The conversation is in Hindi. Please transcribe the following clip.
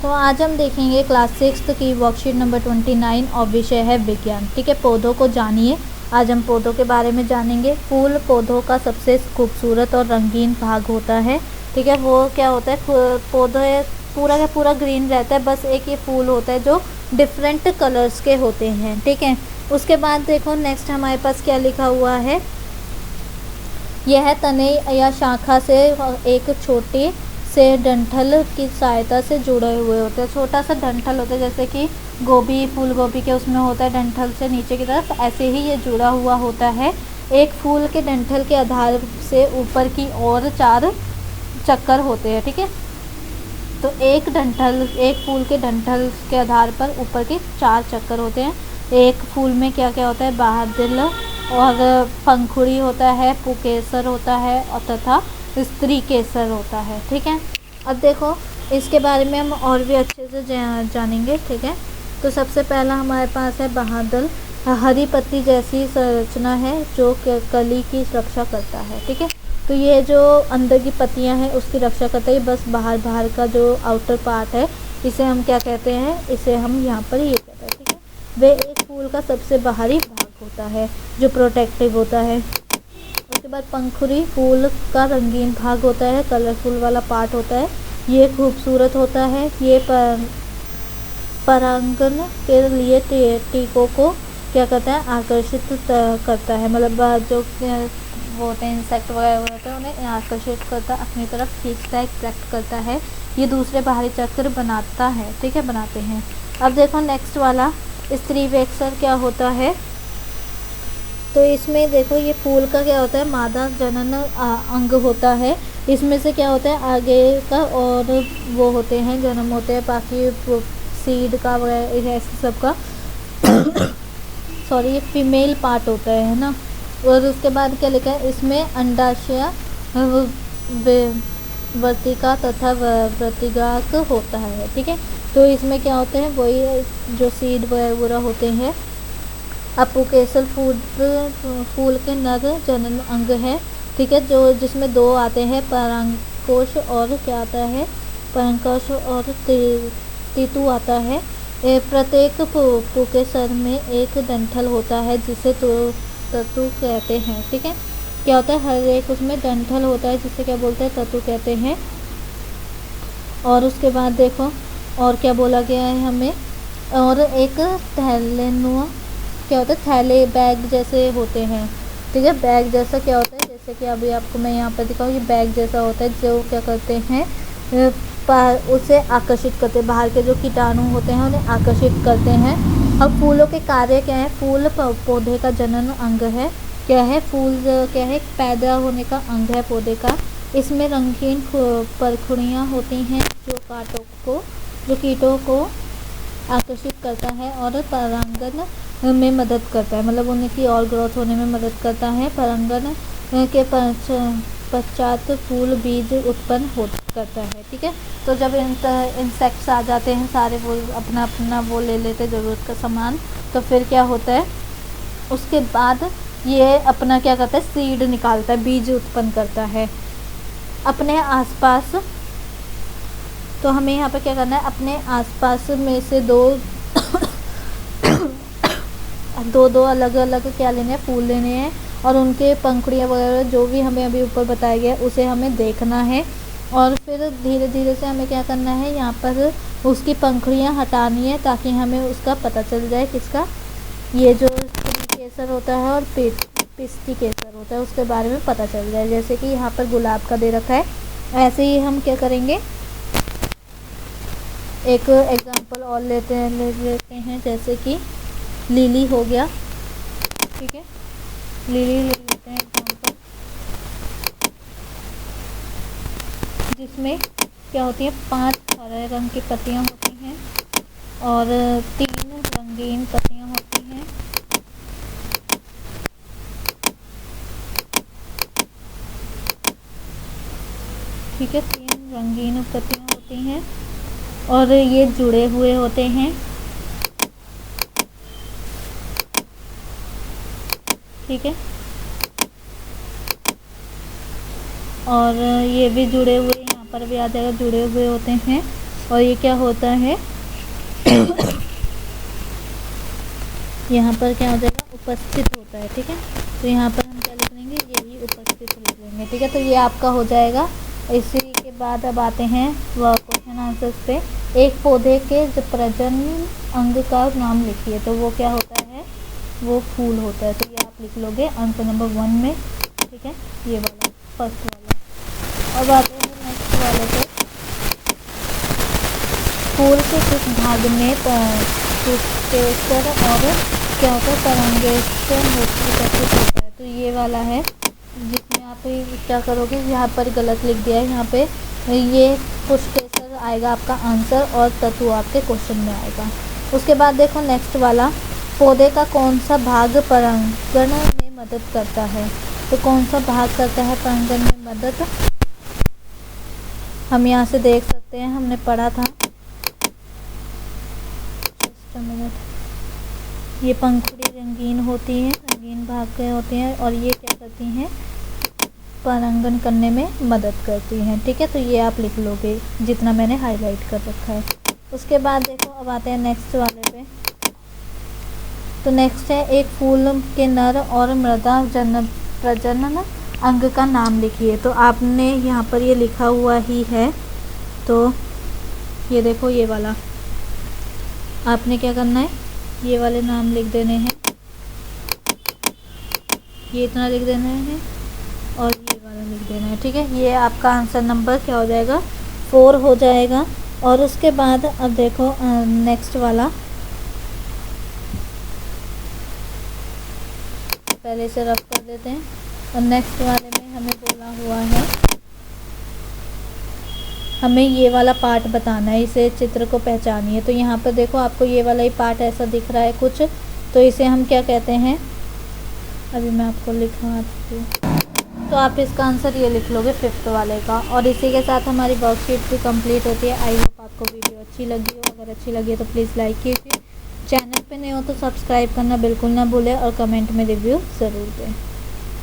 तो आज हम देखेंगे क्लास 6 की वर्कशीट नंबर 29 और विषय है विज्ञान। ठीक है, पौधों को जानिए। आज हम पौधों के बारे में जानेंगे। फूल पौधों का सबसे खूबसूरत और रंगीन भाग होता है। ठीक है, वो क्या होता है, पौधे पूरा का पूरा ग्रीन रहता है, बस एक ये फूल होता है जो डिफरेंट कलर्स के होते हैं। ठीक है, उसके बाद देखो नेक्स्ट हमारे पास क्या लिखा हुआ है। यह तने या शाखा से एक छोटी से डंठल की सहायता से जुड़े हुए होते हैं। छोटा सा डंठल होता है, जैसे कि गोभी, फूल गोभी के उसमें होता है डंठल से नीचे की तरफ, ऐसे ही ये जुड़ा हुआ होता है। एक फूल के डंठल के आधार से ऊपर की ओर 4 चक्कर होते हैं। ठीक है, तो एक फूल के डंठल के आधार पर ऊपर के 4 चक्कर होते हैं। एक फूल में क्या क्या होता है, बादल और पंखुड़ी होता है, पुकेसर होता है और तथा स्त्री केसर होता है। ठीक है, अब देखो इसके बारे में हम और भी अच्छे से जानेंगे। ठीक है, तो सबसे पहला हमारे पास है बादल। हरी पत्ती जैसी संरचना है जो कली की रक्षा करता है। ठीक है, तो ये जो अंदर की पत्तियां हैं उसकी रक्षा करता है, बस बाहर का जो आउटर पार्ट है इसे हम क्या कहते हैं, इसे हम यहाँ पर ये कहते हैं। ठीक है, वे एक फूल का सबसे बाहरी भाग होता है जो प्रोटेक्टिव होता है। उसके बाद पंखुड़ी फूल का रंगीन भाग होता है, कलरफुल वाला पार्ट होता है, ये खूबसूरत होता है। ये परागण के लिए टीकों को क्या करता है, आकर्षित करता है। मतलब जो वो होते हैं इंसेक्ट वगैरह होते हैं उन्हें आकर्षित करता है, अपनी तरफ खींचता है, अट्रैक्ट करता है। ये दूसरे बाहरी चक्र बनाता है। ठीक है, बनाते हैं। अब देखो नेक्स्ट वाला स्त्री केसर क्या होता है। तो इसमें देखो ये फूल का क्या होता है, मादा जनन अंग होता है। इसमें से क्या होता है, आगे का और वो होते हैं जन्म होते हैं, बाकी सीड का वगैरह ऐसे सब का सॉरी, ये फीमेल पार्ट होता है ना। और उसके बाद क्या लिखा है, इसमें अंडाशय, वर्तिका तथा वर्तिकाक होता है। ठीक है, तो इसमें क्या होते हैं, वही जो सीड वगैरह होते हैं। अपुकेसल फूल के नर जनन अंग है। ठीक है, जो जिसमें 2 आते हैं, परागकोश और क्या आता है, परागकोश और तीतु आता है। प्रत्येक पुकेसर में एक डंठल होता है जिसे ततु कहते हैं। ठीक है, क्या होता है, हर एक उसमें डंठल होता है जिसे क्या बोलते हैं, ततु कहते हैं। और उसके बाद देखो और क्या बोला गया है हमें, और एक थैलेनुआ क्या होता है, थैले बैग जैसे होते हैं। ठीक है, बैग जैसा क्या होता है, जैसे कि अभी आपको मैं यहाँ पर दिखाऊँ, ये बैग जैसा होता है जो क्या करते हैं, उसे आकर्षित करते हैं, बाहर के जो कीटाणु होते हैं उन्हें आकर्षित करते हैं। अब फूलों के कार्य क्या है, फूल पौधे का जनन अंग है। क्या है, फूल क्या है, पैदा होने का अंग है पौधे का। इसमें रंगीन पंखुड़ियाँ होती हैं जो कीटों को आकर्षित करता है और परागण में मदद करता है, मतलब उनकी और ग्रोथ होने में मदद करता है। परागण के पश्चात फूल बीज उत्पन्न करता है। ठीक है, तो जब इंसेक्ट्स आ जाते हैं सारे, वो अपना अपना वो ले लेते ज़रूरत का सामान, तो फिर क्या होता है, उसके बाद ये अपना क्या करता है, सीड निकालता है, बीज उत्पन्न करता है अपने आसपास। तो हमें यहाँ पे क्या करना है, अपने आसपास में से दो अलग अलग क्या लेने हैं, फूल लेने हैं, और उनके पंखुड़ियाँ वगैरह जो भी हमें अभी ऊपर बताया गया उसे हमें देखना है। और फिर धीरे धीरे से हमें क्या करना है, यहाँ पर उसकी पंखुड़ियाँ हटानी है ताकि हमें उसका पता चल जाए, किसका, ये जो केसर होता है और पिस्ती केसर होता है उसके बारे में पता चल जाए। जैसे कि यहाँ पर गुलाब का दे रखा है, ऐसे ही हम क्या करेंगे, एक एग्जाम्पल और लेते हैं, जैसे कि लिली हो गया। ठीक है, लिली ले लेते हैं एग्जाम्पल, जिसमें क्या होती है, 5 हरे रंग की पत्तियां होती हैं और 3 रंगीन पत्तियां होती हैं। ठीक है, 3 रंगीन पत्तियां होती हैं और ये जुड़े हुए होते हैं। ठीक है, और ये भी जुड़े हुए, यहाँ पर भी आ जाएगा, जुड़े हुए होते हैं। और ये क्या होता है यहाँ पर क्या हो जाएगा, उपस्थित होता है। ठीक है, तो यहाँ पर हम क्या लिख लेंगे, यही उपस्थित लिख लेंगे। ठीक है, तो ये आपका हो जाएगा। इसी के बाद अब आते हैं वह क्वेश्चन आंसर्स पे। एक पौधे के प्रजनन अंग का नाम लिखिए, तो वो क्या होता है, वो फूल होता है। तो ये आप लिख लोगे आंसर नंबर 1 में। ठीक है, ये वाला फर्स्ट वाला। अब आते हैं नेक्स्ट वाले पे। फूल के किस भाग में पुष्पेस्तर और क्या होता है, परागेष्ठ विकसित होता है। तो ये वाला है जिसमें आप क्या करोगे, यहाँ पर गलत लिख दिया है, यहाँ पे ये पुष्पेस्तर आएगा आपका आंसर और तत्व आपके क्वेश्चन में आएगा। उसके बाद देखो नेक्स्ट वाला, पौधे का कौन सा भाग परागण में मदद करता है। तो कौन सा भाग करता है परागण में मदद, हम यहाँ से देख सकते हैं, हमने पढ़ा था। ये पंखुड़ी रंगीन होती हैं, रंगीन भाग के होते हैं, और ये क्या करती हैं, परागण करने में मदद करती हैं। ठीक है, तो ये आप लिख लोगे जितना मैंने हाईलाइट कर रखा है। उसके बाद देखो अब आते हैं नेक्स्ट वाले पे। तो नेक्स्ट है, एक फूल के नर और मृदा प्रजनन अंग का नाम लिखिए। तो आपने यहाँ पर ये लिखा हुआ ही है, तो ये देखो ये वाला आपने क्या करना है, ये वाले नाम लिख देने हैं, ये इतना लिख देना है और ये वाला लिख देना है। ठीक है, ये आपका आंसर नंबर क्या हो जाएगा, 4 हो जाएगा। और उसके बाद अब देखो नेक्स्ट वाला, पहले से रफ कर देते हैं। और नेक्स्ट वाले में हमें बोला हुआ है, हमें ये वाला पार्ट बताना है, इसे चित्र को पहचानिए। तो यहाँ पर देखो आपको ये वाला ही पार्ट ऐसा दिख रहा है कुछ, तो इसे हम क्या कहते हैं, अभी मैं आपको लिखवाती हूँ। तो आप इसका आंसर ये लिख लोगे 5th वाले का। और इसी के साथ हमारी वर्कशीट भी कंप्लीट होती है। आई होप आपको वीडियो अच्छी लगी हो। अगर अच्छी लगी है तो प्लीज़ लाइक कीजिए, चैनल पे नए हो तो सब्सक्राइब करना बिल्कुल ना भूलें और कमेंट में रिव्यू ज़रूर दें।